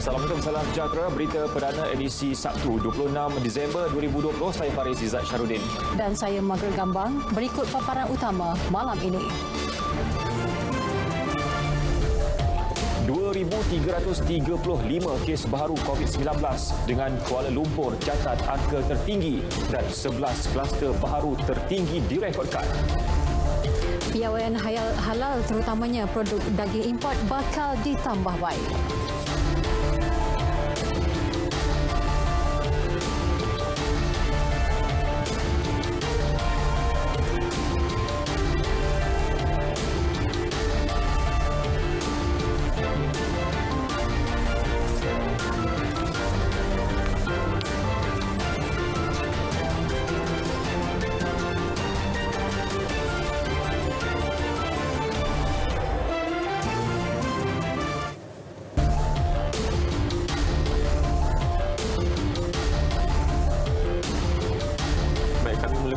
Assalamualaikum, salam sejahtera. Berita perdana edisi Sabtu 26 Disember 2020. Saya Faris Izzat Syarudin. Dan saya Margaret Gambang. Berikut paparan utama malam ini. 2,335 kes baru COVID-19 dengan Kuala Lumpur catat angka tertinggi dan 11 kluster baru tertinggi direkodkan. Piawaian halal terutamanya produk daging import bakal ditambah baik.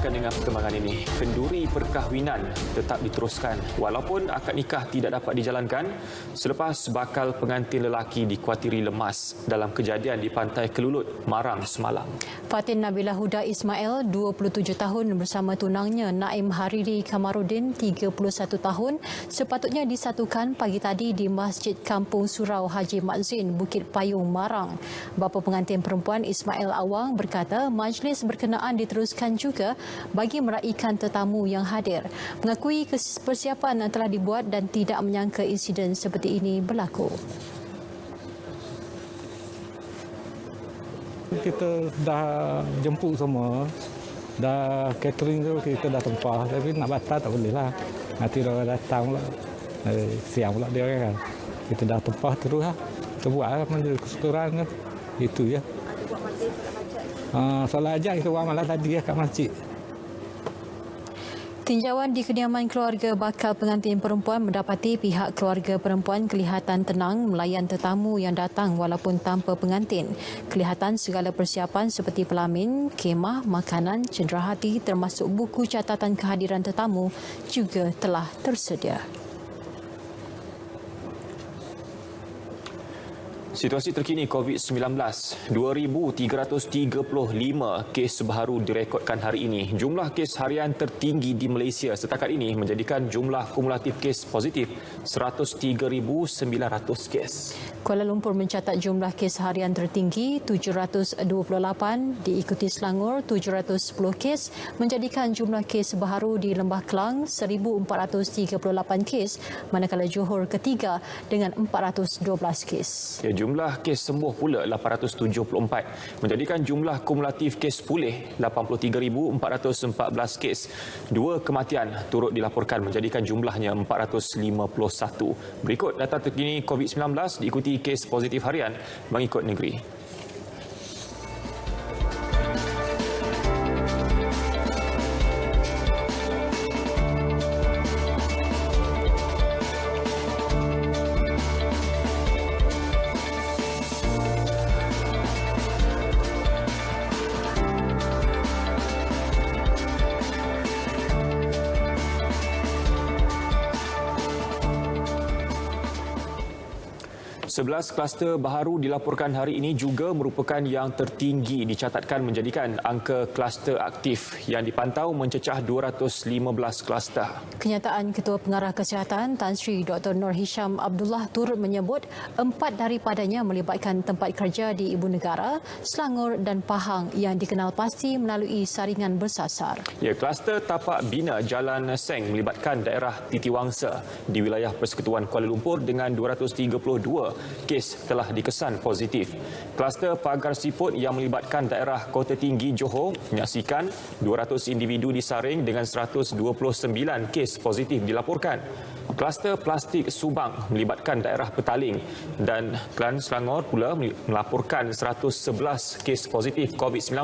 Dengan perkembangan ini, kenduri perkahwinan tetap diteruskan walaupun akad nikah tidak dapat dijalankan selepas bakal pengantin lelaki dikuatiri lemas dalam kejadian di Pantai Kelulut, Marang semalam. Fatin Nabilah Huda Ismail, 27 tahun bersama tunangnya Naim Hariri Kamarudin, 31 tahun, sepatutnya disatukan pagi tadi di Masjid Kampung Surau Haji Matzin, Bukit Payung, Marang. Bapa pengantin perempuan Ismail Awang berkata majlis berkenaan diteruskan juga bagi meraihkan tetamu yang hadir. Mengakui persiapan telah dibuat dan tidak menyangka insiden seperti ini berlaku. Kita dah jemput semua, dah catering tu kita dah tempah, tapi nak batal tak boleh lah. Nanti dia datang pula, siang pula dia kan. Kita dah tempah terus lah. Kita buat lah menjadi keseluruhan kan. Itu ya. Solat ajak kita buat malam tadi ya kat masjid. Tinjauan di kediaman keluarga bakal pengantin perempuan mendapati pihak keluarga perempuan kelihatan tenang melayan tetamu yang datang walaupun tanpa pengantin. Kelihatan segala persiapan seperti pelamin, kemah, makanan, cenderahati termasuk buku catatan kehadiran tetamu juga telah tersedia. Situasi terkini COVID-19, 2,335 kes baru direkodkan hari ini. Jumlah kes harian tertinggi di Malaysia setakat ini menjadikan jumlah kumulatif kes positif 103,900 kes. Kuala Lumpur mencatat jumlah kes harian tertinggi 728, diikuti Selangor 710 kes, menjadikan jumlah kes baru di Lembah Kelang 1,438 kes, manakala Johor ketiga dengan 412 kes. Jumlah kes sembuh pula 874, menjadikan jumlah kumulatif kes pulih 83,414 kes. 2 kematian turut dilaporkan menjadikan jumlahnya 451. Berikut data terkini COVID-19 diikuti kes positif harian mengikut negeri. Sebelas kluster baharu dilaporkan hari ini juga merupakan yang tertinggi dicatatkan menjadikan angka kluster aktif yang dipantau mencecah 215 kluster. Kenyataan Ketua Pengarah Kesihatan Tan Sri Dr. Nur Hisham Abdullah turut menyebut 4 daripadanya melibatkan tempat kerja di Ibu Negara, Selangor dan Pahang yang dikenal pasti melalui saringan bersasar. Kluster tapak bina Jalan Seng melibatkan daerah Titiwangsa di wilayah Persekutuan Kuala Lumpur dengan 232 kes telah dikesan positif. Kluster pagar siput yang melibatkan daerah Kota Tinggi Johor menyaksikan 200 individu disaring dengan 129 kes positif dilaporkan. Kluster plastik Subang melibatkan daerah Petaling dan Klan Selangor pula melaporkan 111 kes positif COVID-19.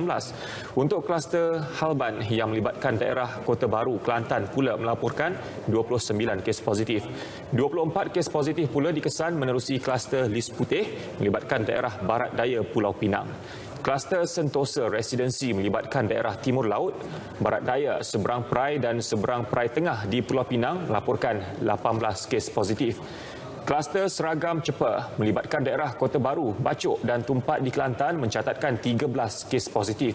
Untuk kluster Halban yang melibatkan daerah Kota Baru, Kelantan pula melaporkan 29 kes positif. 24 kes positif pula dikesan menerusi kluster Lis Putih melibatkan daerah Barat Daya Pulau Pinang. Kluster Sentosa Residensi melibatkan daerah Timur Laut, Barat Daya, Seberang Perai dan Seberang Perai Tengah di Pulau Pinang melaporkan 18 kes positif. Kluster seragam cepa melibatkan daerah Kota Baru, Bacok dan Tumpat di Kelantan mencatatkan 13 kes positif.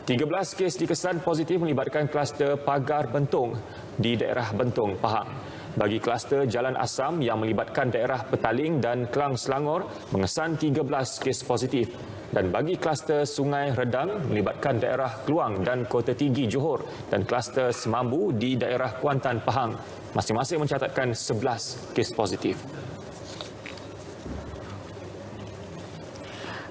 13 kes dikesan positif melibatkan kluster pagar Bentong di daerah Bentong, Pahang. Bagi kluster Jalan Asam yang melibatkan daerah Petaling dan Kelang Selangor mengesan 13 kes positif. Dan bagi kluster Sungai Redang melibatkan daerah Keluang dan Kota Tinggi Johor dan kluster Semambu di daerah Kuantan, Pahang masing-masing mencatatkan 11 kes positif.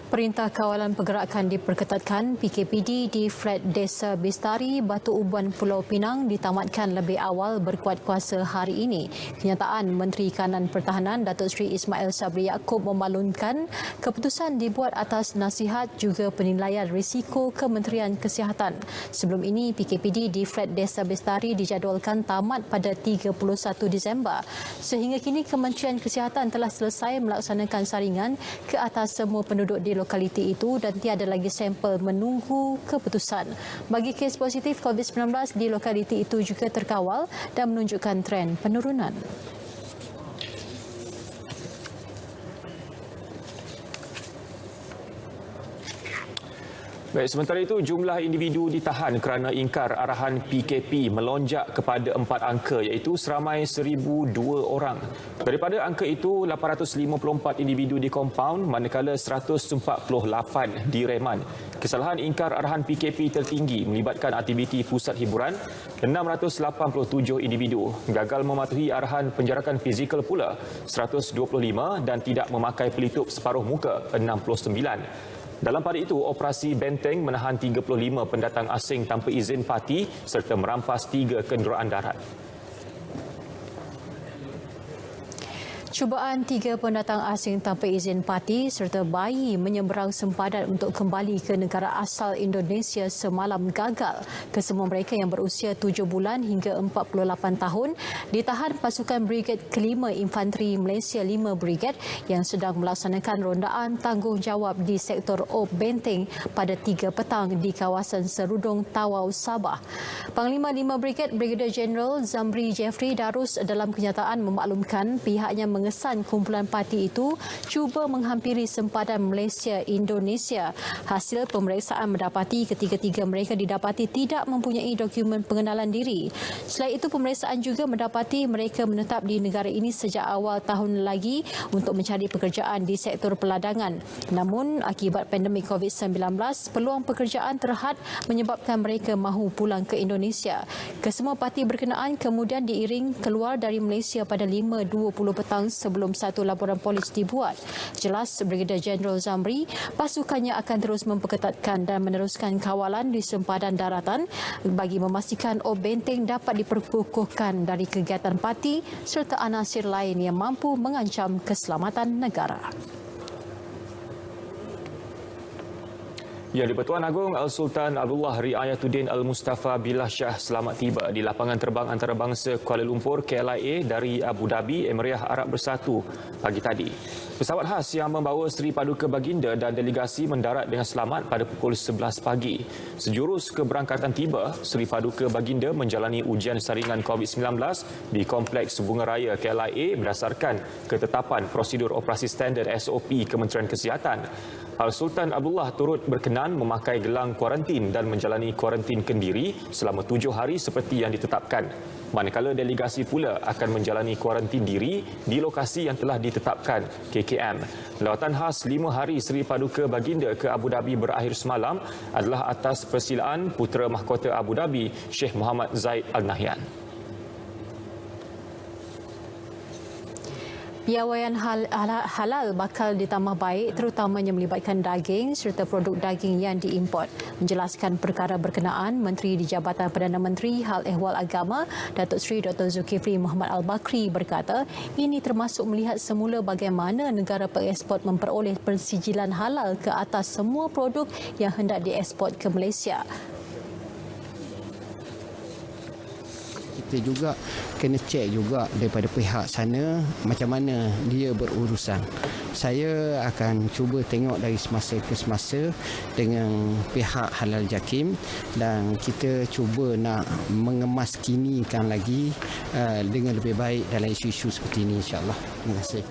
Perintah Kawalan Pergerakan diperketatkan. PKPD di flat Desa Bestari, Batu Uban, Pulau Pinang ditamatkan lebih awal berkuat kuasa hari ini. Kenyataan Menteri Kanan Pertahanan Datuk Seri Ismail Sabri Yaakob memaklumkan keputusan dibuat atas nasihat juga penilaian risiko Kementerian Kesihatan. Sebelum ini, PKPD di flat Desa Bestari dijadualkan tamat pada 31 Disember. Sehingga kini Kementerian Kesihatan telah selesai melaksanakan saringan ke atas semua penduduk di lokaliti itu dan tiada lagi sampel menunggu keputusan. Bagi kes positif COVID-19 di lokaliti itu juga terkawal dan menunjukkan tren penurunan. Baik, sementara itu jumlah individu ditahan kerana ingkar arahan PKP melonjak kepada 4 angka iaitu seramai 1,002 orang. Daripada angka itu, 854 individu di kompaun manakala 148 di reman. Kesalahan ingkar arahan PKP tertinggi melibatkan aktiviti pusat hiburan, 687 individu. Gagal mematuhi arahan penjarakan fizikal pula, 125 dan tidak memakai pelitup separuh muka, 69. Dalam pada itu, operasi Benteng menahan 35 pendatang asing tanpa izin parti serta merampas 3 kenderaan darat. Cubaan 3 pendatang asing tanpa izin parti serta bayi menyeberang sempadan untuk kembali ke negara asal Indonesia semalam gagal. Kesemua mereka yang berusia 7 bulan hingga 48 tahun ditahan pasukan Brigad Kelima Infanteri Malaysia 5 Brigad yang sedang melaksanakan rondaan tanggungjawab di sektor Ob Benteng pada 3 petang di kawasan Serudong, Tawau, Sabah. Panglima 5 Brigad Brigadier Jeneral Zamri Jeffrey Darus dalam kenyataan memaklumkan pihaknya mengesan kumpulan parti itu cuba menghampiri sempadan Malaysia-Indonesia. Hasil pemeriksaan mendapati ketiga-tiga mereka didapati tidak mempunyai dokumen pengenalan diri. Selain itu, pemeriksaan juga mendapati mereka menetap di negara ini sejak awal tahun lagi untuk mencari pekerjaan di sektor peladangan. Namun, akibat pandemik COVID-19, peluang pekerjaan terhad menyebabkan mereka mahu pulang ke Indonesia. Kesemua parti berkenaan kemudian diiring keluar dari Malaysia pada 5.20 petang sebelum satu laporan polis dibuat. Jelas Brigadier Jeneral Zamri, pasukannya akan terus memperketatkan dan meneruskan kawalan di sempadan daratan bagi memastikan Ob Benteng dapat diperkukuhkan dari kegiatan parti serta anasir lain yang mampu mengancam keselamatan negara. Ya, di-Pertuan Agong Al-Sultan Abdullah Riayatuddin Al-Mustafa Billah Shah selamat tiba di lapangan terbang antarabangsa Kuala Lumpur KLIA dari Abu Dhabi, Emiriah Arab Bersatu pagi tadi. Pesawat khas yang membawa Seri Paduka Baginda dan delegasi mendarat dengan selamat pada pukul 11 pagi. Sejurus keberangkatan tiba, Seri Paduka Baginda menjalani ujian saringan COVID-19 di Kompleks Bunga Raya KLIA berdasarkan ketetapan prosedur operasi standard SOP Kementerian Kesihatan. Al-Sultan Abdullah turut berkenan memakai gelang kuarantin dan menjalani kuarantin kendiri selama 7 hari seperti yang ditetapkan. Manakala delegasi pula akan menjalani kuarantin diri di lokasi yang telah ditetapkan KKM. Lawatan khas 5 hari Seri Paduka Baginda ke Abu Dhabi berakhir semalam adalah atas persilaan Putera Mahkota Abu Dhabi Sheikh Muhammad Zaid Al Nahyan. Piawaian halal bakal ditambah baik terutamanya melibatkan daging serta produk daging yang diimport. Menjelaskan perkara berkenaan, Menteri di Jabatan Perdana Menteri Hal Ehwal Agama Datuk Seri Dr. Zulkifli Muhammad Al-Bakri berkata ini termasuk melihat semula bagaimana negara pengeksport memperoleh persijilan halal ke atas semua produk yang hendak dieksport ke Malaysia. Kita juga kena cek juga daripada pihak sana macam mana dia berurusan. Saya akan cuba tengok dari semasa ke semasa dengan pihak Halal Jakim dan kita cuba nak mengemaskinikan lagi dengan lebih baik dalam isu-isu seperti ini, insya-Allah. Terima kasih.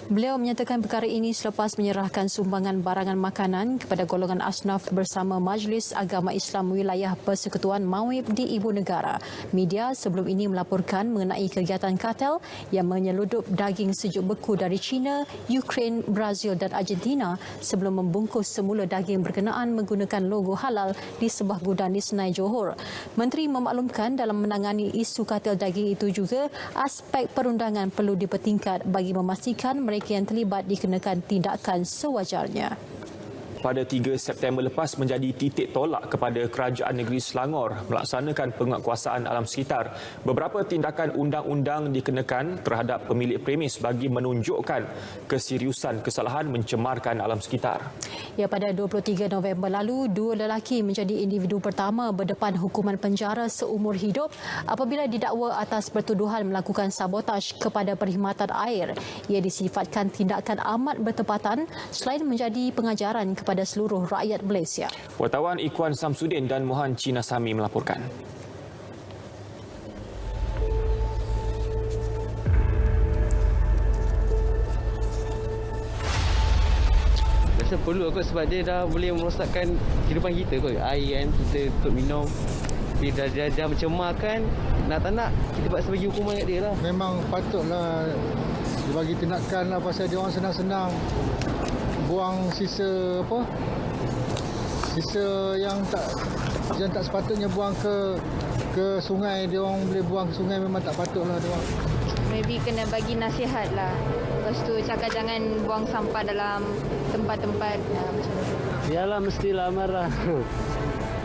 Beliau menyatakan perkara ini selepas menyerahkan sumbangan barangan makanan kepada golongan asnaf bersama Majlis Agama Islam Wilayah Persekutuan Mawib di Ibu Negara. Media sebelum ini melaporkan mengenai kegiatan kartel yang menyeludup daging sejuk beku dari China, Ukraine, Brazil dan Argentina sebelum membungkus semula daging berkenaan menggunakan logo halal di sebuah gudang di Senai, Johor. Menteri memaklumkan dalam menangani isu kartel daging itu juga aspek perundangan perlu dipertingkat bagi memastikan mereka yang terlibat dikenakan tindakan sewajarnya. Pada 3 September lepas menjadi titik tolak kepada Kerajaan Negeri Selangor melaksanakan penguatkuasaan alam sekitar. Beberapa tindakan undang-undang dikenakan terhadap pemilik premis bagi menunjukkan keseriusan kesalahan mencemarkan alam sekitar. Ya, pada 23 November lalu, 2 lelaki menjadi individu pertama berdepan hukuman penjara seumur hidup apabila didakwa atas pertuduhan melakukan sabotaj kepada perkhidmatan air. Ia disifatkan tindakan amat bertepatan selain menjadi pengajaran kepada seluruh rakyat Malaysia. Wartawan Ikwan Samsudin dan Mohan Cinasami melaporkan. Rasa perlu kot sebab dia dah boleh merosakkan kehidupan kita kot. Air kan kita untuk minum. Dia dah mencemarkan, nak tak nak kita paksa bagi hukuman kat dia lah. Memang patutlah dibagi tindakan lah pasal dia orang senang-senang buang sisa yang tak sepatutnya buang ke sungai. Dia orang boleh buang ke sungai, memang tak patutlah dia orang. Maybe kena bagi nasihat lah. Lepas tu cakap jangan buang sampah dalam tempat-tempat macam tu. Yalah, mestilah marah.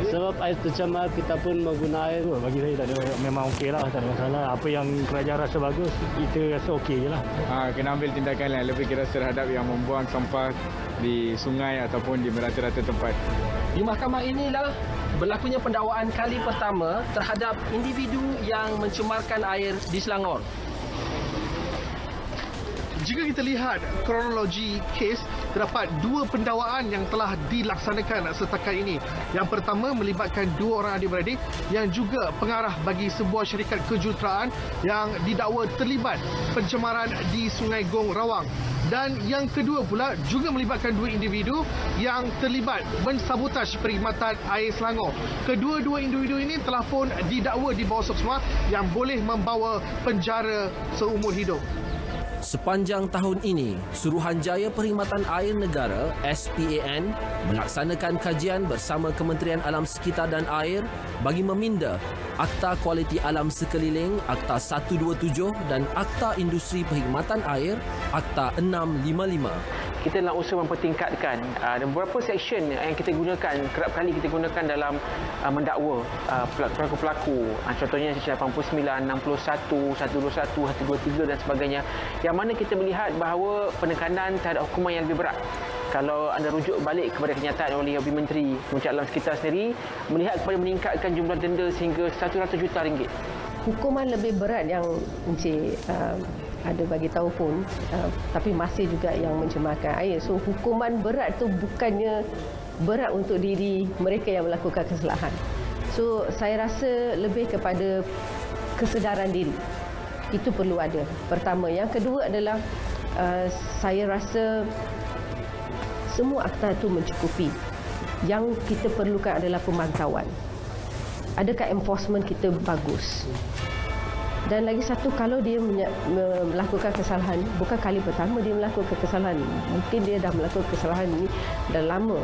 Sebab air tercemar, kita pun mengguna air. Bagi saya tak ada, memang okey lah, tak ada masalah. Apa yang kerajaan rasa bagus, kita rasa okey je lah. Kena ambil tindakan yang lebih kira terhadap yang membuang sampah di sungai ataupun di merata-rata tempat. Di mahkamah inilah berlakunya pendakwaan kali pertama terhadap individu yang mencemarkan air di Selangor. Jika kita lihat kronologi kes, terdapat 2 pendakwaan yang telah dilaksanakan setakat ini. Yang pertama melibatkan 2 orang adik-beradik yang juga pengarah bagi sebuah syarikat kejuruteraan yang didakwa terlibat pencemaran di Sungai Gong Rawang. Dan yang kedua pula juga melibatkan 2 individu yang terlibat mensabotaj perkhidmatan air Selangor. Kedua-dua individu ini telah pun didakwa di bawah Suksma yang boleh membawa penjara seumur hidup. Sepanjang tahun ini, Suruhanjaya Perkhidmatan Air Negara (SPAN) melaksanakan kajian bersama Kementerian Alam Sekitar dan Air bagi meminda Akta Kualiti Alam Sekeliling Akta 127 dan Akta Industri Perkhidmatan Air Akta 655. Kita nak usaha mempertingkatkan dan beberapa seksyen yang kita gunakan, kerap kali kita gunakan dalam mendakwa pelaku-pelaku. Contohnya seksyen 89, 61, 121, 123 dan sebagainya. Yang mana kita melihat bahawa penekanan terhadap hukuman yang lebih berat. Kalau anda rujuk balik kepada kenyataan oleh Ibu Menteri Kementerian Alam Sekitar sendiri, melihat kepada meningkatkan jumlah denda sehingga 100 juta ringgit. Hukuman lebih berat yang Encik ada bagi tahu pun, tapi masih juga yang mencemarkan air. So hukuman berat tu bukannya berat untuk diri mereka yang melakukan kesalahan. So saya rasa lebih kepada kesedaran diri. Itu perlu ada. Pertama. Yang kedua adalah saya rasa semua akta itu mencukupi. Yang kita perlukan adalah pemantauan. Adakah enforcement kita bagus? Dan lagi satu, kalau dia melakukan kesalahan, bukan kali pertama dia melakukan kesalahan. Mungkin dia dah melakukan kesalahan ini dah lama.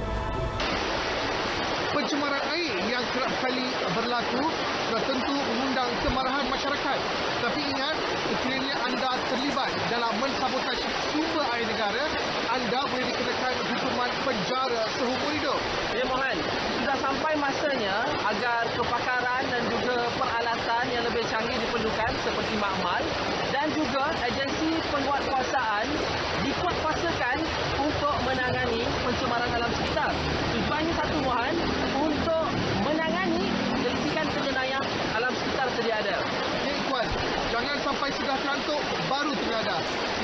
Pencemaran air yang kerap kali berlaku sudah tentu mengundang kemarahan masyarakat. Tapi ingat, sekiranya anda terlibat dalam mensabotasi sumber air negara, anda boleh dikenakan hukuman penjara seumur hidup. Ya Mohan, sudah sampai masanya agar kepakaran dan juga peralatan yang lebih canggih diperlukan seperti makmal dan juga agensi penguatkuasaan dikuatkuasakan untuk menangani pencemaran alam sekitar. Tujuannya satu Mohan, untuk menangani kelicikan penjenayah alam sekitar sedia ada. Ya Ikhwan, jangan sampai sudah terantuk baru terada.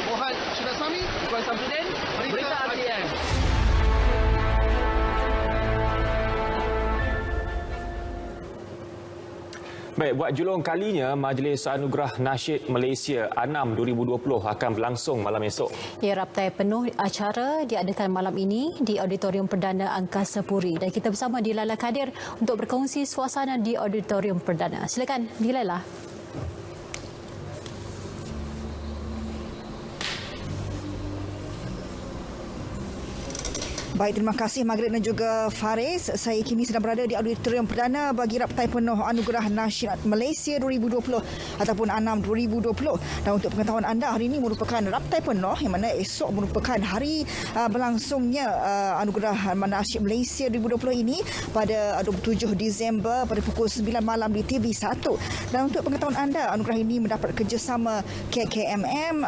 Mohan Cinasami, Ikhwan Baik, buat julung kalinya, Majlis Anugerah Nasyid Malaysia ANAM 2020 akan berlangsung malam esok. Ya, raptai penuh acara diadakan malam ini di Auditorium Perdana Angkasa Puri. Dan kita bersama Dilaila Kadir untuk berkongsi suasana di Auditorium Perdana. Silakan, Dilaila. Baik, terima kasih Margaret dan juga Faris. Saya kini sedang berada di Auditorium Perdana bagi raptai penuh Anugerah Nasyid Malaysia 2020 ataupun ANAM 2020. Dan untuk pengetahuan anda, hari ini merupakan raptai penuh yang mana esok merupakan hari berlangsungnya Anugerah Nasyid Malaysia 2020 ini pada 27 Disember pada pukul 9 malam di TV1. Dan untuk pengetahuan anda, anugerah ini mendapat kerjasama KKMM,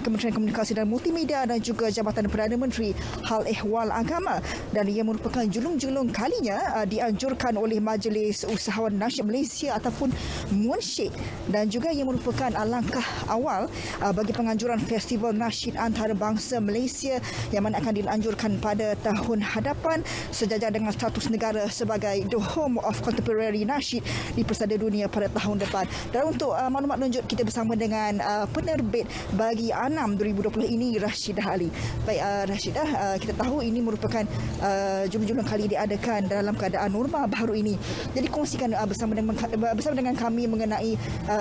Kementerian Komunikasi dan Multimedia dan juga Jabatan Perdana Menteri Hal Ehwal Agama, dan ia merupakan julung-julung kalinya dianjurkan oleh Majlis Usahawan Nasyid Malaysia ataupun Munsyid, dan juga ia merupakan langkah awal bagi penganjuran Festival Nasyid Antarabangsa Malaysia yang mana akan dianjurkan pada tahun hadapan sejajar dengan status negara sebagai The Home of Contemporary Nasyid di Persada Dunia pada tahun depan. Dan untuk maklumat lanjut, kita bersama dengan penerbit bagi ANAM 2020 ini, Rashidah Ali. Baik, Rashidah, kita tahu ini merupakan julung-julung kali diadakan dalam keadaan norma baru ini. Jadi kongsikan bersama dengan kami mengenai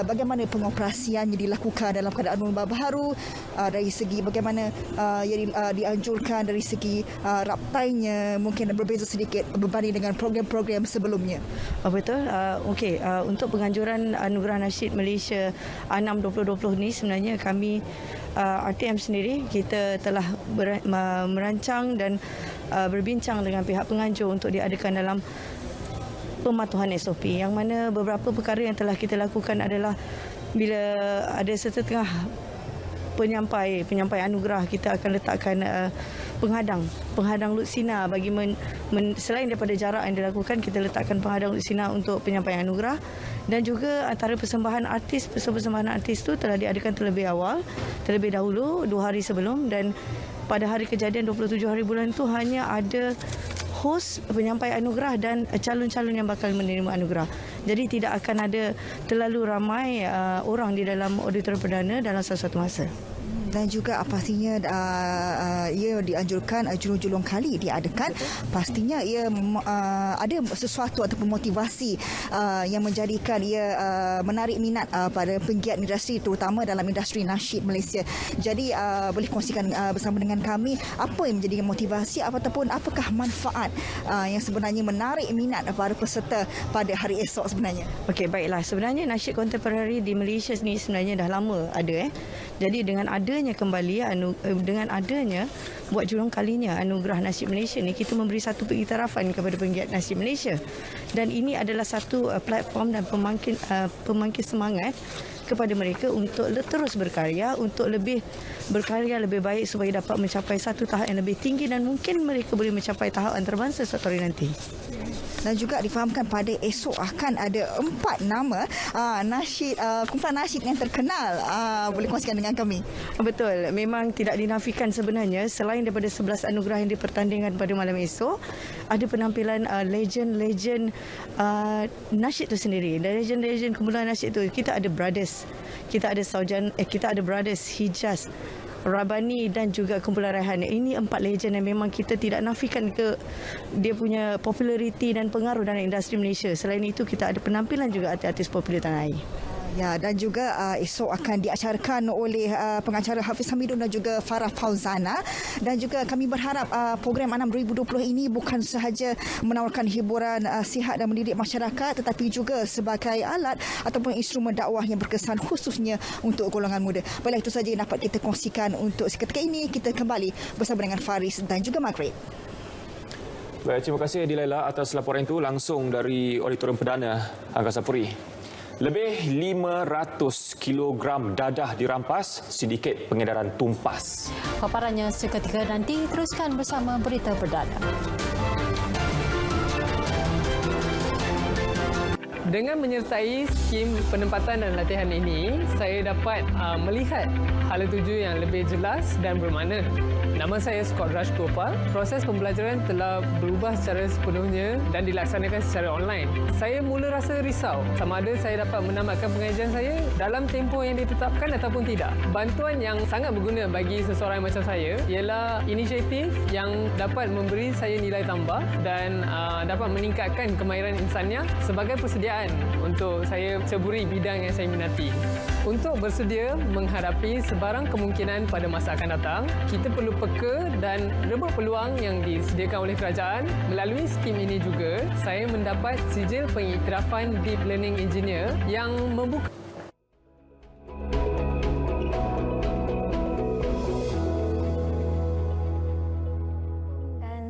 bagaimana pengoperasiannya dilakukan dalam keadaan norma baru, dari segi bagaimana ia dianjurkan, dari segi raptainya mungkin berbeza sedikit berbanding dengan program-program sebelumnya. Betul. Okey, untuk penganjuran Anugerah Nasyid Malaysia ANAM 2020 ni sebenarnya kami RTM sendiri kita telah merancang dan berbincang dengan pihak penganjur untuk diadakan dalam pematuhan SOP, yang mana beberapa perkara yang telah kita lakukan adalah bila ada setengah penyampai anugerah, kita akan letakkan penghadang lutsina bagi selain daripada jarak yang dilakukan, kita letakkan penghadang lutsina untuk penyampaian anugerah. Dan juga antara persembahan artis itu telah diadakan terlebih dahulu 2 hari sebelum, dan pada hari kejadian 27 hari bulan itu hanya ada hos penyampai anugerah dan calon-calon yang bakal menerima anugerah. Jadi tidak akan ada terlalu ramai orang di dalam auditorium perdana dalam satu masa. Dan juga pastinya ia dianjurkan julung-julung kali diadakan. Pastinya ia ada sesuatu ataupun motivasi yang menjadikan ia menarik minat pada penggiat industri, terutama dalam industri nasyid Malaysia. Jadi boleh kongsikan bersama dengan kami apa yang menjadi motivasi ataupun apakah manfaat yang sebenarnya menarik minat para peserta pada hari esok sebenarnya. Okey, baiklah. Sebenarnya nasyid kontemporari di Malaysia ni sebenarnya dah lama ada. Jadi dengan adanya buat julung kalinya Anugerah Nasyid Malaysia ni, kita memberi satu pengiktirafan kepada penggiat nasyid Malaysia, dan ini adalah satu platform dan pemangkin semangat kepada mereka untuk terus berkarya, untuk lebih berkarya lebih baik supaya dapat mencapai satu tahap yang lebih tinggi, dan mungkin mereka boleh mencapai tahap antarabangsa suatu hari nanti. Dan juga difahamkan pada esok akan ada 4 nama kumpulan nasyid yang terkenal. Boleh kongsikan dengan kami? Betul, memang tidak dinafikan sebenarnya, selain daripada 11 anugerah yang dipertandingkan pada malam esok, ada penampilan legend-legend nasyid itu sendiri. Dan legend-legend kumpulan nasyid itu, kita ada Brothers, kita ada Brothers Hijaz, Rabani dan juga kumpulan Raihan. Ini 4 legend yang memang kita tidak nafikan ke dia punya populariti dan pengaruh dalam industri Malaysia. Selain itu, kita ada penampilan juga artis-artis popular tanah air. Ya, dan juga esok akan diacarkan oleh pengacara Hafiz Hamidun dan juga Farah Fauzana. Dan juga kami berharap program ANAM 2020 ini bukan sahaja menawarkan hiburan sihat dan mendidik masyarakat, tetapi juga sebagai alat ataupun instrumen dakwah yang berkesan khususnya untuk golongan muda. Baiklah, itu saja yang dapat kita kongsikan untuk seketika ini. Kita kembali bersama dengan Faris dan juga Margaret. Baik, terima kasih Dilaila atas laporan itu langsung dari Auditorium Perdana Angkasa Puri. Lebih 500 kilogram dadah dirampas, sedikit pengedaran tumpas. Paparannya seketika nanti, teruskan bersama Berita Perdana. Dengan menyertai skim penempatan dan latihan ini, saya dapat melihat hala tuju yang lebih jelas dan bermakna. Nama saya Scott Raj Gopal. Proses pembelajaran telah berubah secara sepenuhnya dan dilaksanakan secara online. Saya mula rasa risau sama ada saya dapat menamatkan pengajian saya dalam tempoh yang ditetapkan ataupun tidak. Bantuan yang sangat berguna bagi seseorang macam saya ialah inisiatif yang dapat memberi saya nilai tambah dan dapat meningkatkan kemahiran insania sebagai persediaan untuk saya ceburi bidang yang saya minati. Untuk bersedia menghadapi sebarang kemungkinan pada masa akan datang, kita perlu peka dan rebut peluang yang disediakan oleh kerajaan. Melalui skim ini juga, saya mendapat sijil pengiktirafan Deep Learning Engineer yang membuka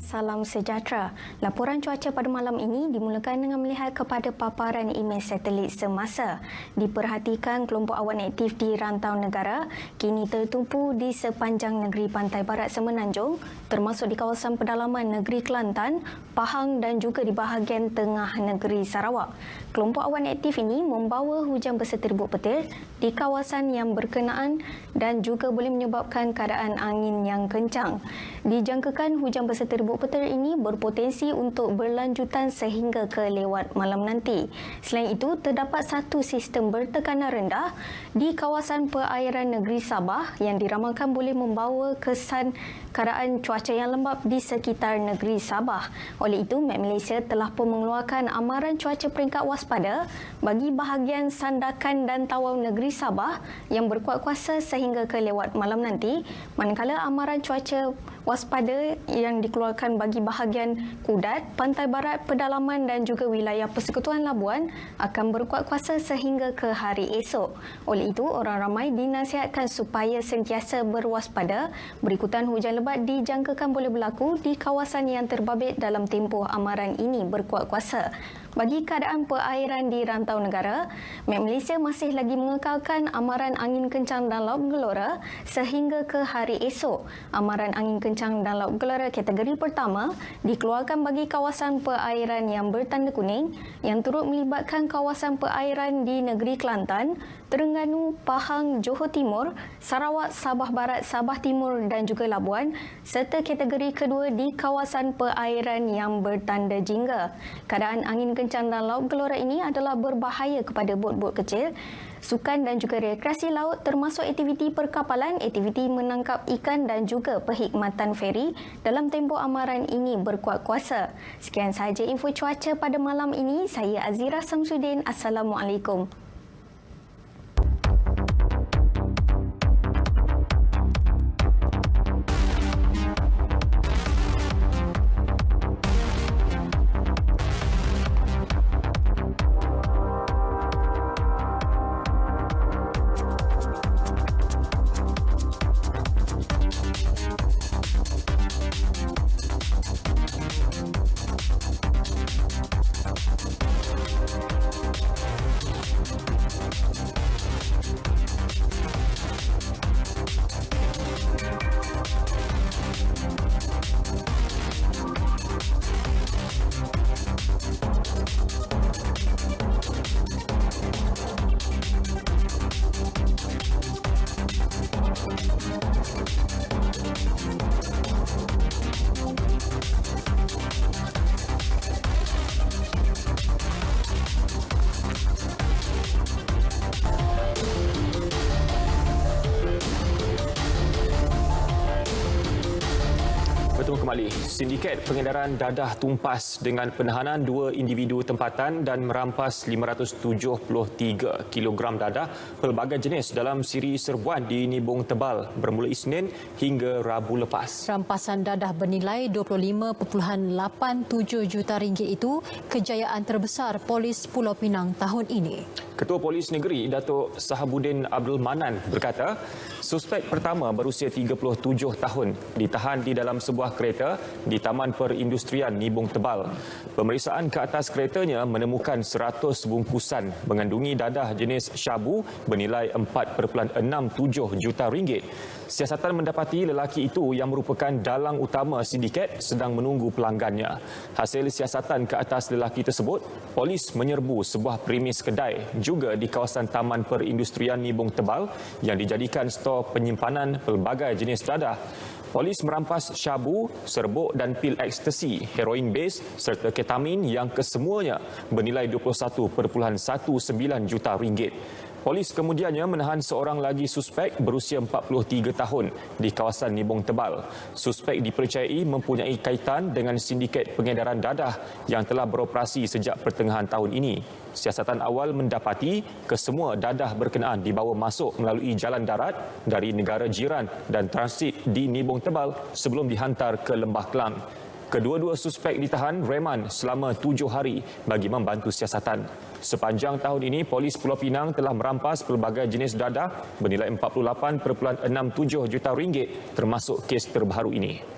Salam sejahtera. Laporan cuaca pada malam ini dimulakan dengan melihat kepada paparan imej satelit semasa. Diperhatikan kelompok awan aktif di rantau negara kini tertumpu di sepanjang negeri pantai barat Semenanjung, termasuk di kawasan pedalaman negeri Kelantan, Pahang dan juga di bahagian tengah negeri Sarawak. Kelompok awan aktif ini membawa hujan berseterbuk petir di kawasan yang berkenaan dan juga boleh menyebabkan keadaan angin yang kencang. Dijangkakan hujan berseterbuk petir ini berpotensi untuk berlanjutan sehingga ke lewat malam nanti. Selain itu, terdapat satu sistem bertekanan rendah di kawasan perairan negeri Sabah yang diramalkan boleh membawa kesan keadaan cuaca yang lembap di sekitar negeri Sabah. Oleh itu, Met Malaysia telah pun mengeluarkan amaran cuaca peringkat waspada bagi bahagian Sandakan dan Tawau negeri Sabah yang berkuat kuasa sehingga ke lewat malam nanti, manakala amaran cuaca waspada yang dikeluarkan bagi bahagian Kudat, Pantai Barat, Pedalaman dan juga wilayah Persekutuan Labuan akan berkuat kuasa sehingga ke hari esok. Oleh itu, orang ramai dinasihatkan supaya sentiasa berwaspada berikutan hujan lebat dijangkakan boleh berlaku di kawasan yang terbabit dalam tempoh amaran ini berkuat kuasa. Bagi keadaan perairan di rantau negara, Met Malaysia masih lagi mengekalkan amaran angin kencang dan laut bergelora sehingga ke hari esok. Amaran angin kencang dan laut bergelora kategori pertama dikeluarkan bagi kawasan perairan yang bertanda kuning yang turut melibatkan kawasan perairan di negeri Kelantan, Terengganu, Pahang, Johor Timur, Sarawak, Sabah Barat, Sabah Timur dan juga Labuan, serta kategori kedua di kawasan perairan yang bertanda jingga. Keadaan angin kencang dan laut gelora ini adalah berbahaya kepada bot-bot kecil, sukan dan juga rekreasi laut termasuk aktiviti perkapalan, aktiviti menangkap ikan dan juga perkhidmatan feri dalam tempoh amaran ini berkuat kuasa. Sekian sahaja info cuaca pada malam ini. Saya Azira Samsudin. Assalamualaikum. Bertemu kembali. Sindiket pengedaran dadah tumpas dengan penahanan dua individu tempatan dan merampas 573 kg dadah pelbagai jenis dalam siri serbuan di Nibong Tebal bermula Isnin hingga Rabu lepas. Rampasan dadah bernilai 25.87 juta ringgit itu kejayaan terbesar Polis Pulau Pinang tahun ini. Ketua Polis Negeri Datuk Sahabuddin Abdul Manan berkata, suspek pertama berusia 37 tahun ditahan di dalam sebuah kereta di Taman Perindustrian Nibong Tebal. Pemeriksaan ke atas keretanya menemukan 100 bungkusan mengandungi dadah jenis syabu bernilai 4.67 juta ringgit. Siasatan mendapati lelaki itu yang merupakan dalang utama sindiket sedang menunggu pelanggannya. Hasil siasatan ke atas lelaki tersebut, polis menyerbu sebuah premis kedai juga di kawasan Taman Perindustrian Nibong Tebal yang dijadikan stor penyimpanan pelbagai jenis dadah. Polis merampas syabu, serbuk dan pil ekstasi, heroin base serta ketamin yang kesemuanya bernilai 21.19 juta ringgit. Polis kemudiannya menahan seorang lagi suspek berusia 43 tahun di kawasan Nibong Tebal. Suspek dipercayai mempunyai kaitan dengan sindiket pengedaran dadah yang telah beroperasi sejak pertengahan tahun ini. Siasatan awal mendapati kesemua dadah berkenaan dibawa masuk melalui jalan darat dari negara jiran dan transit di Nibong Tebal sebelum dihantar ke Lembah Kelang. Kedua-dua suspek ditahan reman selama 7 hari bagi membantu siasatan. Sepanjang tahun ini, polis Pulau Pinang telah merampas pelbagai jenis dadah bernilai 48.67 juta ringgit termasuk kes terbaru ini.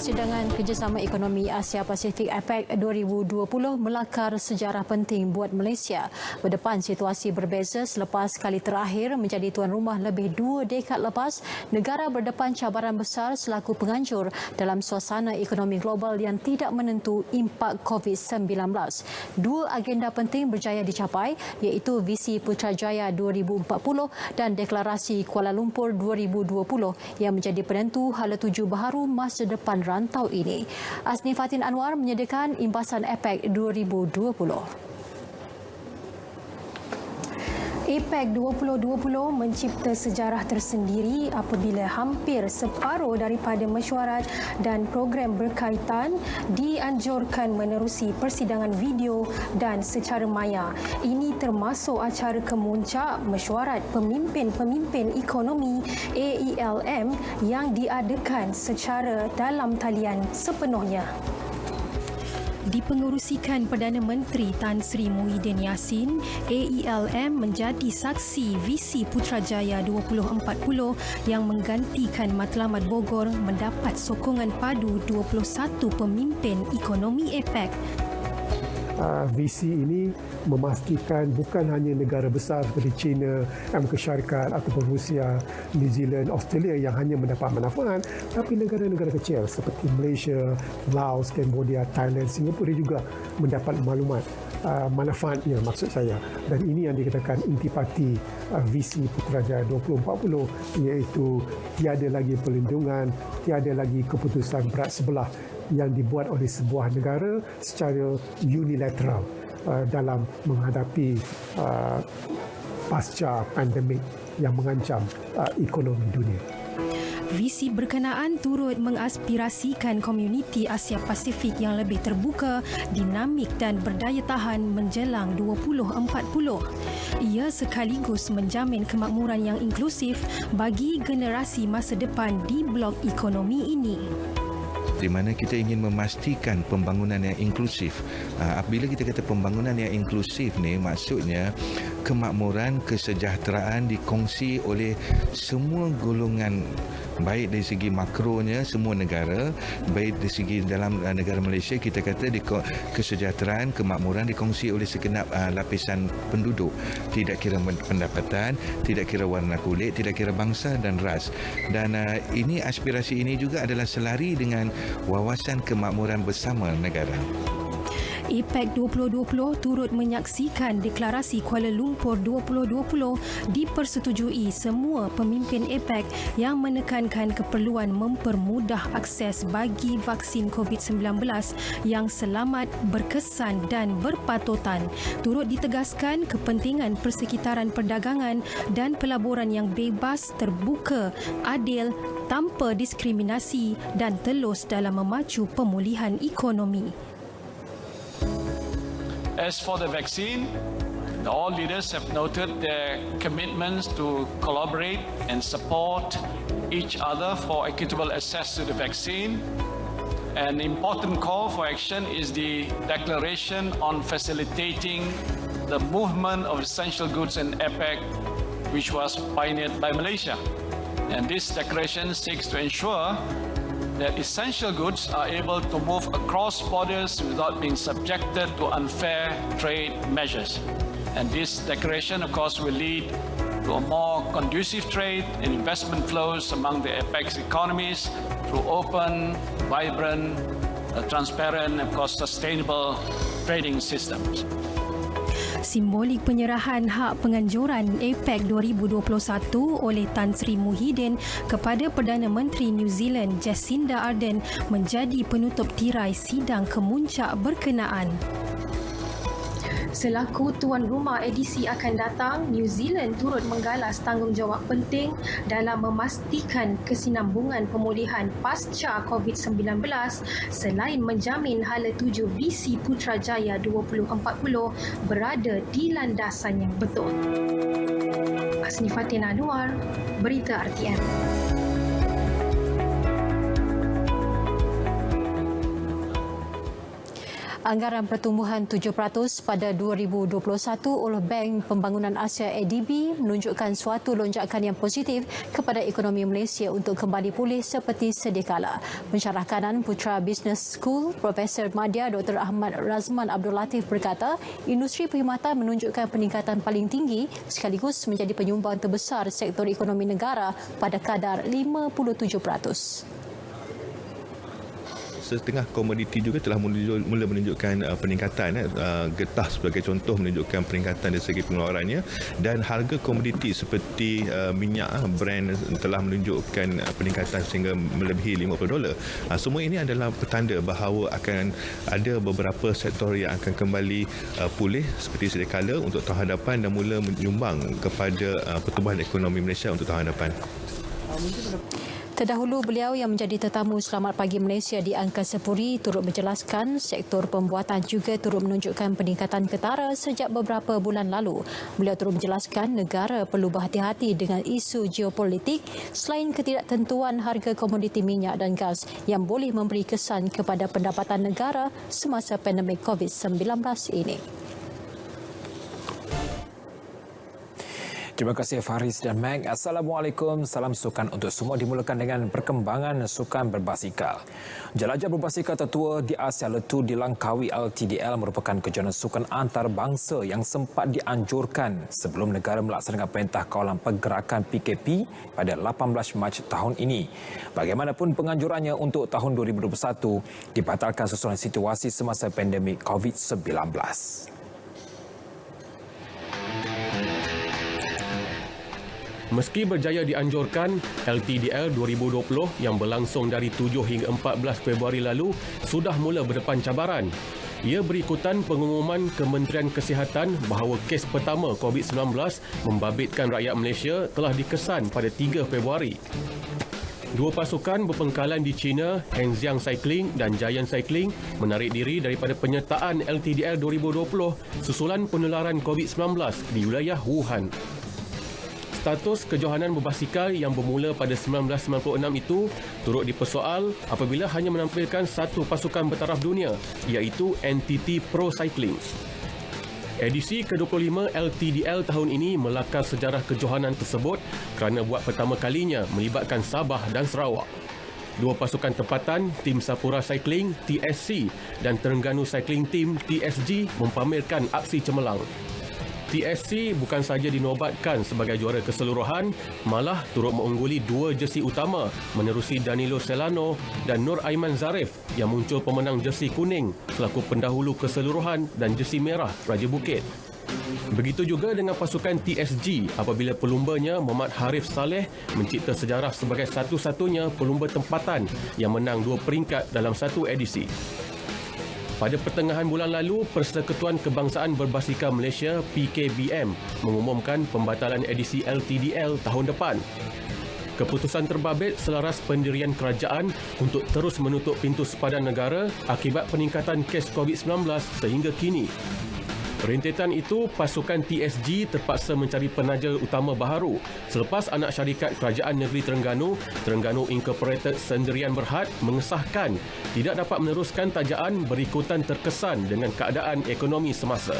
Persidangan Kerjasama Ekonomi Asia Pasifik APEC 2020 melakar sejarah penting buat Malaysia. Berdepan situasi berbeza selepas kali terakhir menjadi tuan rumah lebih 2 dekad lepas, negara berdepan cabaran besar selaku penganjur dalam suasana ekonomi global yang tidak menentu impak COVID-19. 2 agenda penting berjaya dicapai iaitu Visi Putrajaya 2040 dan Deklarasi Kuala Lumpur 2020 yang menjadi penentu hala tuju baharu masa depan rantau ini. Asni Fatin Anwar menyediakan imbasan APEC 2020. APEC 2020 mencipta sejarah tersendiri apabila hampir separuh daripada mesyuarat dan program berkaitan dianjurkan menerusi persidangan video dan secara maya. Ini termasuk acara kemuncak mesyuarat pemimpin-pemimpin ekonomi AELM yang diadakan secara dalam talian sepenuhnya. Dipengerusikan Perdana Menteri Tan Sri Muhyiddin Yassin, AELM menjadi saksi Visi Putrajaya 2040 yang menggantikan Matlamat Bogor mendapat sokongan padu 21 pemimpin ekonomi APEC. Visi ini memastikan bukan hanya negara besar seperti China, Amerika Syarikat ataupun Rusia, New Zealand, Australia yang hanya mendapat manfaat, tapi negara-negara kecil seperti Malaysia, Laos, Cambodia, Thailand, Singapura juga mendapat maklumat manfaatnya maksud saya. Dan ini yang dikatakan intipati Visi Putrajaya 2040 iaitu tiada lagi perlindungan, tiada lagi keputusan berat sebelah yang dibuat oleh sebuah negara secara unilateral dalam menghadapi pasca pandemik yang mengancam ekonomi dunia. Visi berkenaan turut mengaspirasikan komuniti Asia Pasifik yang lebih terbuka, dinamik dan berdaya tahan menjelang 2040. Ia sekaligus menjamin kemakmuran yang inklusif bagi generasi masa depan di blok ekonomi ini. Di mana kita ingin memastikan pembangunan yang inklusif. Apabila kita kata pembangunan yang inklusif ni, maksudnya kemakmuran, kesejahteraan dikongsi oleh semua golongan, baik dari segi makronya semua negara, baik dari segi dalam negara Malaysia kita kata kesejahteraan, kemakmuran dikongsi oleh segenap lapisan penduduk, tidak kira pendapatan, tidak kira warna kulit, tidak kira bangsa dan ras. Dan ini aspirasi ini juga adalah selari dengan wawasan kemakmuran bersama negara. APEC 2020 turut menyaksikan Deklarasi Kuala Lumpur 2020 dipersetujui semua pemimpin APEC yang menekankan keperluan mempermudah akses bagi vaksin COVID-19 yang selamat, berkesan dan berpatutan. Turut ditegaskan kepentingan persekitaran perdagangan dan pelaburan yang bebas, terbuka, adil, tanpa diskriminasi dan telus dalam memacu pemulihan ekonomi. As for the vaccine, all leaders have noted their commitments to collaborate and support each other for equitable access to the vaccine. An important call for action is the declaration on facilitating the movement of essential goods in APEC which was pioneered by Malaysia. And this declaration seeks to ensure that essential goods are able to move across borders without being subjected to unfair trade measures. And this declaration, of course, will lead to a more conducive trade and investment flows among the APEC economies through open, vibrant, transparent, and of course, sustainable trading systems. Simbolik penyerahan hak penganjuran APEC 2021 oleh Tan Sri Muhyiddin kepada Perdana Menteri New Zealand Jacinda Ardern menjadi penutup tirai sidang kemuncak berkenaan. Selaku tuan rumah edisi akan datang, New Zealand turut menggalas tanggungjawab penting dalam memastikan kesinambungan pemulihan pasca COVID-19 selain menjamin hala tuju visi Putrajaya 2040 berada di landasan yang betul. Asni Fatin Anwar, Berita RTM. Anggaran pertumbuhan 7% pada 2021 oleh Bank Pembangunan Asia ADB menunjukkan suatu lonjakan yang positif kepada ekonomi Malaysia untuk kembali pulih seperti sedia kala. Pensyarah kanan Putra Business School, Profesor Madya Dr. Ahmad Razman Abdul Latif berkata, industri perkhidmatan menunjukkan peningkatan paling tinggi sekaligus menjadi penyumbang terbesar sektor ekonomi negara pada kadar 57%. Setengah komoditi juga telah mula menunjukkan peningkatan. Getah sebagai contoh menunjukkan peningkatan dari segi pengeluarannya, dan harga komoditi seperti minyak Brent telah menunjukkan peningkatan sehingga melebihi $50. Semua ini adalah petanda bahawa akan ada beberapa sektor yang akan kembali pulih seperti sedia kala untuk tahun hadapan dan mula menyumbang kepada pertumbuhan ekonomi Malaysia untuk tahun hadapan. Terdahulu, beliau yang menjadi tetamu Selamat Pagi Malaysia di Angkasa Puri turut menjelaskan sektor pembuatan juga turut menunjukkan peningkatan ketara sejak beberapa bulan lalu. Beliau turut menjelaskan negara perlu berhati-hati dengan isu geopolitik selain ketidaktentuan harga komoditi minyak dan gas yang boleh memberi kesan kepada pendapatan negara semasa pandemik COVID-19 ini. Terima kasih Faris dan Meg. Assalamualaikum. Salam sukan untuk semua dimulakan dengan perkembangan sukan berbasikal. Jelajah berbasikal tertua di Asia Letu di Langkawi LTDL merupakan kejohanan sukan antarabangsa yang sempat dianjurkan sebelum negara melaksanakan Perintah Kawalan Pergerakan PKP pada 18 Mac tahun ini. Bagaimanapun penganjurannya untuk tahun 2021 dibatalkan sesuai situasi semasa pandemik COVID-19. Meski berjaya dianjurkan, LTDL 2020 yang berlangsung dari 7 hingga 14 Februari lalu sudah mula berdepan cabaran. Ia berikutan pengumuman Kementerian Kesihatan bahawa kes pertama COVID-19 membabitkan rakyat Malaysia telah dikesan pada 3 Februari. Dua pasukan berpengkalan di China, Hengxiang Cycling dan Giant Cycling menarik diri daripada penyertaan LTDL 2020 susulan penularan COVID-19 di wilayah Wuhan. Status kejohanan berbasikal yang bermula pada 1996 itu turut dipersoal apabila hanya menampilkan satu pasukan bertaraf dunia, iaitu NTT Pro Cycling. Edisi ke-25 LTDL tahun ini melakar sejarah kejohanan tersebut kerana buat pertama kalinya melibatkan Sabah dan Sarawak. Dua pasukan tempatan, Tim Sapura Cycling TSC dan Terengganu Cycling Team TSG mempamerkan aksi cemerlang. TSC bukan sahaja dinobatkan sebagai juara keseluruhan, malah turut mengungguli dua jersey utama menerusi Danilo Celano dan Nur Aiman Zarif yang muncul pemenang jersey kuning selaku pendahulu keseluruhan dan jersey merah Raja Bukit. Begitu juga dengan pasukan TSG apabila pelumbanya Muhammad Harif Saleh mencipta sejarah sebagai satu-satunya pelumba tempatan yang menang dua peringkat dalam satu edisi. Pada pertengahan bulan lalu, Persekutuan Kebangsaan Berbasikal Malaysia PKBM mengumumkan pembatalan edisi LTDL tahun depan. Keputusan terbabit selaras pendirian kerajaan untuk terus menutup pintu sepadan negara akibat peningkatan kes COVID-19 sehingga kini. Rentetan itu, pasukan TSG terpaksa mencari penaja utama baharu selepas anak syarikat Kerajaan Negeri Terengganu, Terengganu Incorporated Sendirian Berhad mengesahkan tidak dapat meneruskan tajaan berikutan terkesan dengan keadaan ekonomi semasa.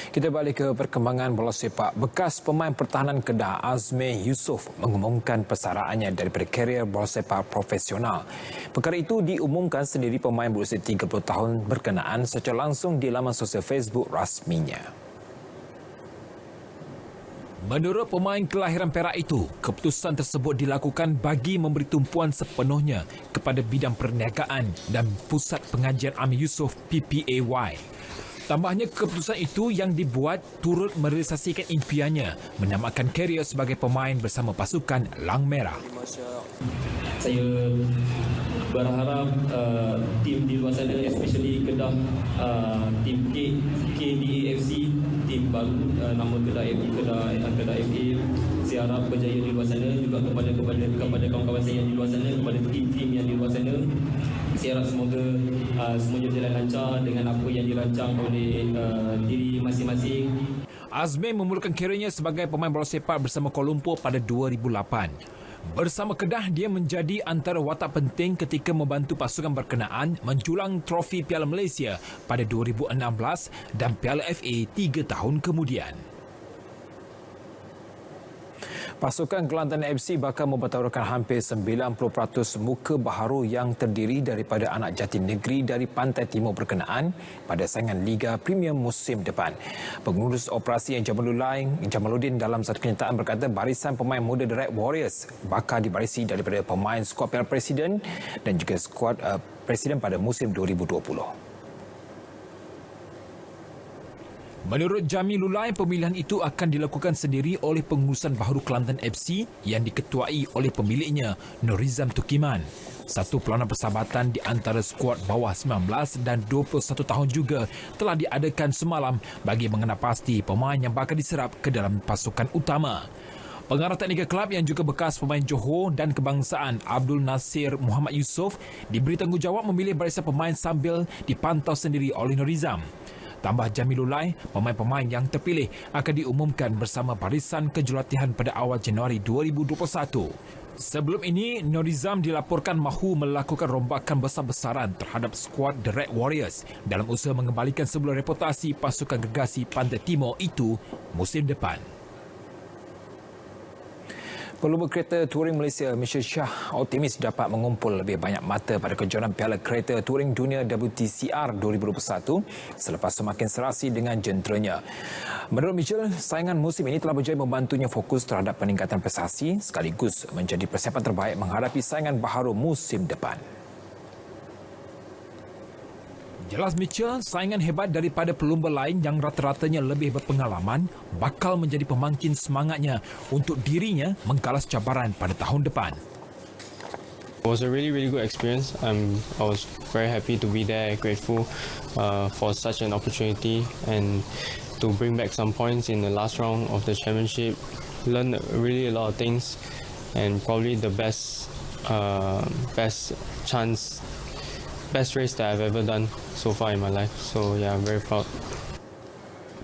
Kita balik ke perkembangan bola sepak. Bekas pemain pertahanan Kedah Azmi Yusof mengumumkan persaraannya daripada karier bola sepak profesional. Perkara itu diumumkan sendiri pemain berusia 30 tahun berkenaan secara langsung di laman sosial Facebook rasminya. Menurut pemain kelahiran Perak itu, keputusan tersebut dilakukan bagi memberi tumpuan sepenuhnya kepada bidang perniagaan dan Pusat Pengajian Amir Yusof PPAY. Tambahnya, keputusan itu yang dibuat turut merealisasikan impiannya menamakan karier sebagai pemain bersama pasukan Lang Merah. Saya berharap tim di luar sana, especially Kedah, tim KDAFC, tim baru nama Kedah FA, saya harap berjaya di luar sana, juga kepada kawan-kawan saya yang di luar sana, kepada tim-tim yang di luar sana. Saya harap semoga semuanya berjalan lancar dengan apa yang dirancang oleh diri masing-masing. Azmi memulakan kariernya sebagai pemain bola sepak bersama Kuala Lumpur pada 2008. Bersama Kedah, dia menjadi antara watak penting ketika membantu pasukan berkenaan menjulang trofi Piala Malaysia pada 2016 dan Piala FA 3 tahun kemudian. Pasukan Kelantan FC bakal mempertaruhkan hampir 90% muka baharu yang terdiri daripada anak jati negeri dari pantai timur berkenaan pada saingan Liga Premium musim depan. Pengurus operasi Jamaluddin dalam satu kenyataan berkata barisan pemain muda The Red Warriors bakal dibarisi daripada pemain skuad Piala Presiden dan juga skuad Presiden pada musim 2020. Menurut Jamilullah, pemilihan itu akan dilakukan sendiri oleh pengurusan baharu Kelantan FC yang diketuai oleh pemiliknya Norizam Tukiman. Satu pelanan persahabatan di antara skuad bawah 19 dan 21 tahun juga telah diadakan semalam bagi mengenal pasti pemain yang bakal diserap ke dalam pasukan utama. Pengarah teknikal kelab yang juga bekas pemain Johor dan kebangsaan Abdul Nasir Muhammad Yusof diberi tanggungjawab memilih barisan pemain sambil dipantau sendiri oleh Norizam. Tambah Jamilullah, pemain-pemain yang terpilih akan diumumkan bersama barisan kejurulatihan pada awal Januari 2021. Sebelum ini, Norizam dilaporkan mahu melakukan rombakan besar-besaran terhadap skuad The Red Warriors dalam usaha mengembalikan sebuah reputasi pasukan gergasi Pantai Timur itu musim depan. Pelumba kereta touring Malaysia, Michelle Shah, optimis dapat mengumpul lebih banyak mata pada kejohanan Piala Kereta Touring Dunia WTCR 2021 selepas semakin serasi dengan jenteranya. Menurut Michelle, saingan musim ini telah berjaya membantunya fokus terhadap peningkatan prestasi sekaligus menjadi persiapan terbaik menghadapi saingan baharu musim depan. Jelas Mitchell, saingan hebat daripada pelumba lain yang rata-ratanya lebih berpengalaman bakal menjadi pemangkin semangatnya untuk dirinya mengkalas cabaran pada tahun depan. It was a really good experience. I was very happy to be there, grateful for such an opportunity and to bring back some points in the last round of the championship. Learned really a lot of things and probably the best race that I've ever done so far in my life. So yeah, I'm very proud.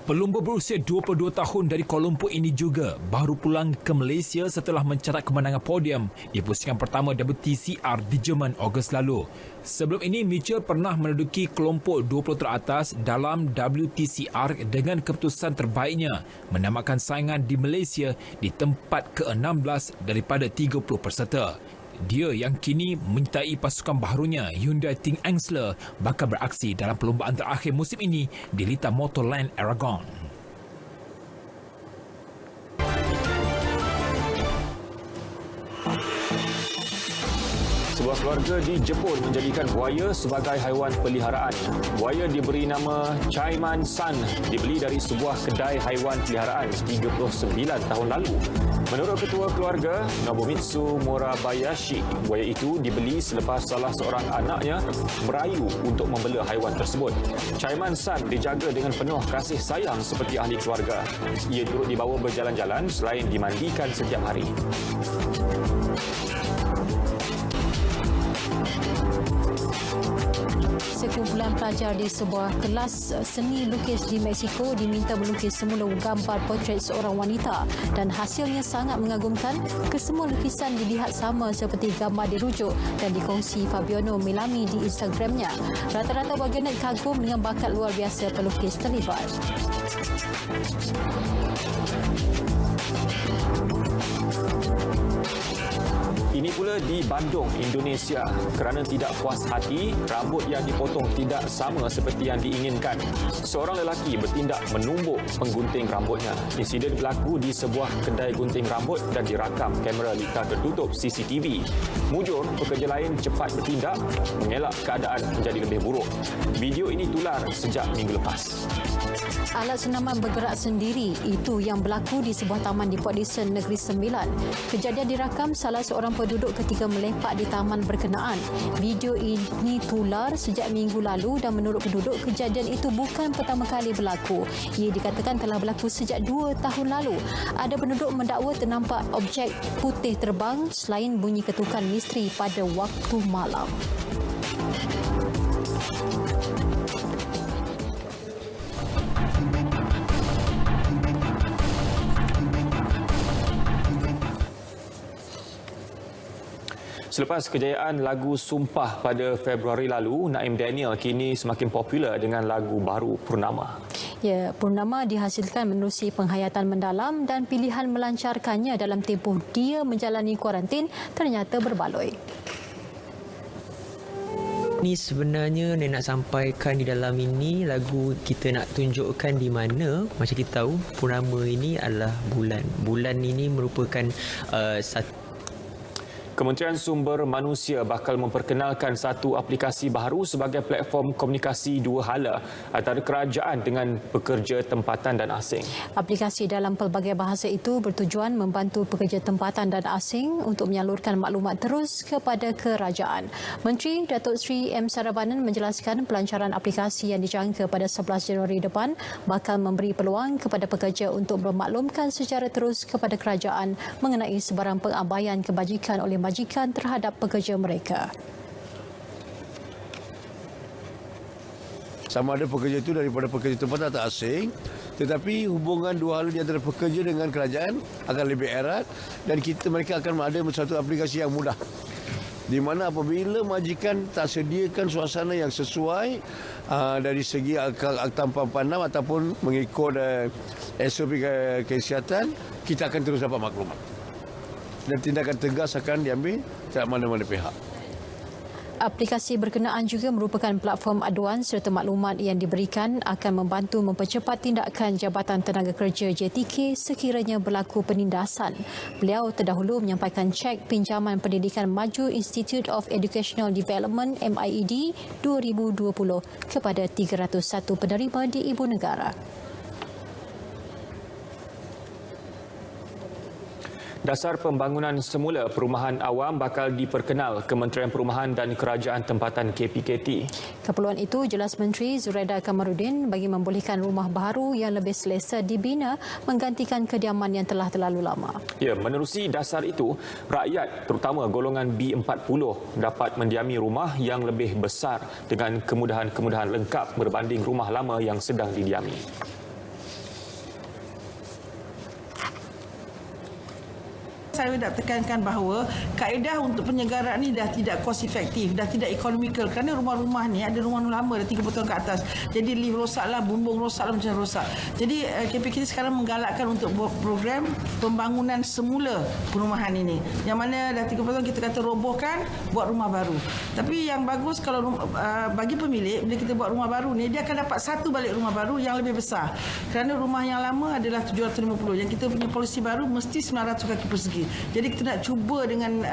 Pelumba berusia 22 tahun dari Kuala Lumpur ini juga baru pulang ke Malaysia setelah mencatat kemenangan podium di pusingan pertama WTCR di Jerman Ogos lalu. Sebelum ini, Mitchell pernah menduduki kelompok 20 teratas dalam WTCR dengan keputusan terbaiknya menamakan saingan di Malaysia di tempat ke-16 daripada 30 peserta. Dia yang kini menyertai pasukan baharunya Hyundai Ting Angsler bakal beraksi dalam perlombaan terakhir musim ini di Lita Motorland Aragon. Sebuah keluarga di Jepun menjadikan buaya sebagai haiwan peliharaan. Buaya diberi nama Chaiman San, dibeli dari sebuah kedai haiwan peliharaan 39 tahun lalu. Menurut ketua keluarga, Nobumitsu Murabayashi, buaya itu dibeli selepas salah seorang anaknya merayu untuk membela haiwan tersebut. Chaiman San dijaga dengan penuh kasih sayang seperti ahli keluarga. Ia turut dibawa berjalan-jalan selain dimandikan setiap hari. Sekumpulan pelajar di sebuah kelas seni lukis di Mexico diminta melukis semula gambar portret seorang wanita dan hasilnya sangat mengagumkan. Kesemua lukisan dilihat sama seperti gambar dirujuk dan dikongsi Fabiano Milami di Instagramnya. Rata-rata warganet kagum dengan bakat luar biasa pelukis terlibat. Ini pula di Bandung, Indonesia. Kerana tidak puas hati, rambut yang dipotong tidak sama seperti yang diinginkan. Seorang lelaki bertindak menumbuk penggunting rambutnya. Insiden berlaku di sebuah kedai gunting rambut dan dirakam kamera litar tertutup CCTV. Mujur, pekerja lain cepat bertindak mengelak keadaan menjadi lebih buruk. Video ini tular sejak minggu lepas. Alat senaman bergerak sendiri itu yang berlaku di sebuah taman di Port Dickson, Negeri Sembilan. Kejadian dirakam salah seorang penduduk ketika melepak di taman berkenaan. Video ini tular sejak minggu lalu dan menurut penduduk, kejadian itu bukan pertama kali berlaku. Ia dikatakan telah berlaku sejak 2 tahun lalu. Ada penduduk mendakwa ternampak objek putih terbang selain bunyi ketukan misteri pada waktu malam. Selepas kejayaan lagu Sumpah pada Februari lalu, Naim Daniel kini semakin popular dengan lagu baru Purnama. Ya, Purnama dihasilkan menerusi penghayatan mendalam dan pilihan melancarkannya dalam tempoh dia menjalani kuarantin ternyata berbaloi. Ni sebenarnya nak sampaikan di dalam ini lagu kita nak tunjukkan di mana macam kita tahu Purnama ini adalah bulan. Bulan ini merupakan satu. Kementerian Sumber Manusia bakal memperkenalkan satu aplikasi baru sebagai platform komunikasi dua hala antara kerajaan dengan pekerja tempatan dan asing. Aplikasi dalam pelbagai bahasa itu bertujuan membantu pekerja tempatan dan asing untuk menyalurkan maklumat terus kepada kerajaan. Menteri Datuk Seri M. Saravanan menjelaskan pelancaran aplikasi yang dijangka pada 11 Januari depan bakal memberi peluang kepada pekerja untuk bermaklumkan secara terus kepada kerajaan mengenai sebarang pengabaian kebajikan oleh majikan terhadap pekerja mereka. Sama ada pekerja itu daripada pekerja tempatan atau asing, tetapi hubungan dua hala di antara pekerja dengan kerajaan akan lebih erat dan mereka akan ada satu aplikasi yang mudah. Di mana apabila majikan tak sediakan suasana yang sesuai dari segi akta 446 ataupun mengikut SOP kesihatan, kita akan terus dapat maklumat. Dan tindakan tegas akan diambil terhadap mana-mana pihak. Aplikasi berkenaan juga merupakan platform aduan serta maklumat yang diberikan akan membantu mempercepat tindakan Jabatan Tenaga Kerja JTK sekiranya berlaku penindasan. Beliau terdahulu menyampaikan cek pinjaman pendidikan maju Institute of Educational Development MIED 2020 kepada 301 penerima di Ibu Negara. Dasar pembangunan semula perumahan awam bakal diperkenal Kementerian Perumahan dan Kerajaan Tempatan KPKT. Keperluan itu jelas Menteri Zuraida Kamaruddin bagi membolehkan rumah baru yang lebih selesa dibina menggantikan kediaman yang telah terlalu lama. Ya, menerusi dasar itu, rakyat terutama golongan B40 dapat mendiami rumah yang lebih besar dengan kemudahan-kemudahan lengkap berbanding rumah lama yang sedang didiami. Saya nak tekankan bahawa kaedah untuk penyegaran ni dah tidak cost efektif, dah tidak economical kerana rumah-rumah ni ada rumah lama dah 30 tahun ke atas. Jadi lift rosaklah, bumbung rosaklah, macam rosak. Jadi KPKT sekarang menggalakkan untuk buat program pembangunan semula perumahan ini. Yang mana dah 30 tahun kita kata robohkan, buat rumah baru. Tapi yang bagus kalau bagi pemilik, bila kita buat rumah baru ni, dia akan dapat satu balik rumah baru yang lebih besar. Kerana rumah yang lama adalah 750. Yang kita punya polisi baru mesti 900 kaki persegi. Jadi kita nak cuba dengan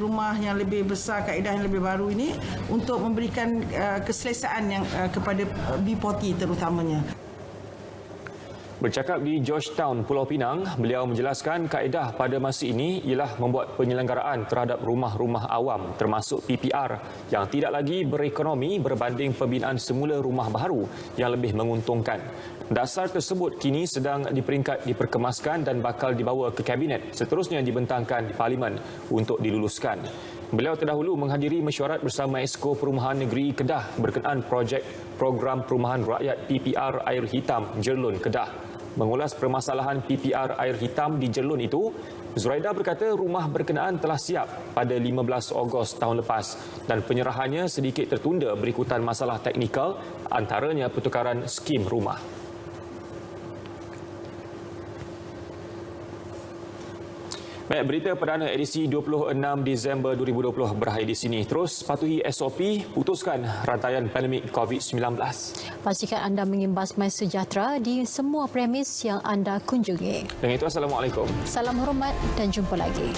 rumah yang lebih besar, kaedah yang lebih baru ini untuk memberikan keselesaan yang kepada B40 terutamanya. Bercakap di Georgetown, Pulau Pinang, beliau menjelaskan kaedah pada masa ini ialah membuat penyelenggaraan terhadap rumah-rumah awam termasuk PPR yang tidak lagi berekonomi berbanding pembinaan semula rumah baru yang lebih menguntungkan. Dasar tersebut kini sedang diperkemaskan dan bakal dibawa ke Kabinet, seterusnya dibentangkan di Parlimen untuk diluluskan. Beliau terdahulu menghadiri mesyuarat bersama Esko Perumahan Negeri Kedah berkenaan projek Program Perumahan Rakyat PPR Air Hitam Jerlun Kedah. Mengulas permasalahan PPR Air Hitam di Jerlun itu, Zuraida berkata rumah berkenaan telah siap pada 15 Ogos tahun lepas dan penyerahannya sedikit tertunda berikutan masalah teknikal antaranya pertukaran skim rumah. Baik, berita perdana edisi 26 Disember 2020 berakhir di sini. Terus patuhi SOP, putuskan rantaian pandemik COVID-19. Pastikan anda mengimbas MySejahtera di semua premis yang anda kunjungi. Dengan itu, Assalamualaikum. Salam hormat dan jumpa lagi.